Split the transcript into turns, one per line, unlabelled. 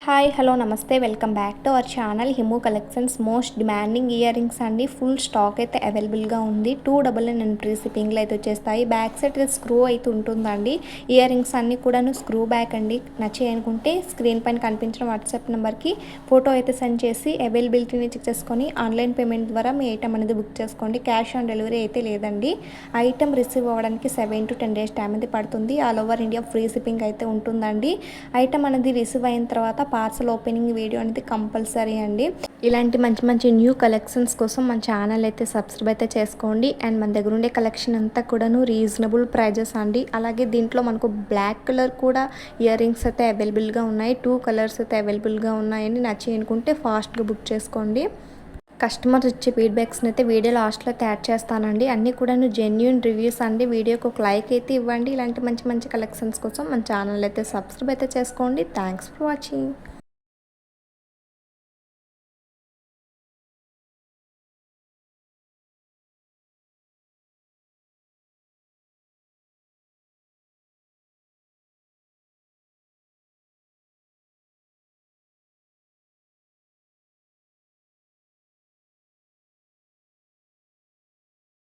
Hi hello నమస్తే welcome back to our channel Himu collections most demanding earrings అండి. Full stock అయితే అవైలబుల్గా ఉంది. 299 ఫ్రీ షిప్పింగ్లో అయితే వచ్చేస్తాయి. బ్యాక్ సైడ్ స్క్రూ అయితే ఉంటుందండి. ఇయర్ రింగ్స్ అన్నీ కూడాను స్క్రూ బ్యాక్ అండి. నచ్చి అనుకుంటే స్క్రీన్ పైన కనిపించిన వాట్సాప్ నెంబర్కి ఫోటో అయితే సెండ్ చేసి అవైలబిలిటీని చెక్ చేసుకొని ఆన్లైన్ పేమెంట్ ద్వారా మీ ఐటమ్ అనేది బుక్ చేసుకోండి. క్యాష్ ఆన్ డెలివరీ అయితే లేదండి. ఐటమ్ రిసీవ్ అవ్వడానికి 7 to 10 days టైం అయితే పడుతుంది. All over India free shipping అయితే ఉంటుందండి. ఐటమ్ అనేది రిసీవ్ అయిన తర్వాత పార్సల్ ఓపెనింగ్ వీడియో అనేది కంపల్సరీ అండి. ఇలాంటి మంచి మంచి న్యూ కలెక్షన్స్ కోసం మన ఛానల్ అయితే సబ్స్క్రైబ్ అయితే చేసుకోండి. అండ్ మన దగ్గర ఉండే కలెక్షన్ అంతా కూడాను రీజనబుల్ ప్రైజెస్ అండి. అలాగే దీంట్లో మనకు బ్లాక్ కలర్ కూడా ఇయర్ రింగ్స్ అయితే అవైలబుల్గా ఉన్నాయి. 2 కలర్స్ అయితే అవైలబుల్గా ఉన్నాయండి. నచ్చి అనుకుంటే ఫాస్ట్గా బుక్ చేసుకోండి. కస్టమర్స్ ఇచ్చే ఫీడ్బ్యాక్స్ని అయితే వీడియో లాస్ట్లో యాడ్ చేస్తానండి. అన్నీ కూడా జెన్యూన్ రివ్యూస్ అండి. వీడియోకి ఒక లైక్ అయితే ఇవ్వండి. ఇలాంటి మంచి మంచి కలెక్షన్స్ కోసం మన ఛానల్ అయితే సబ్స్క్రైబ్ అయితే చేసుకోండి. Thanks for watching.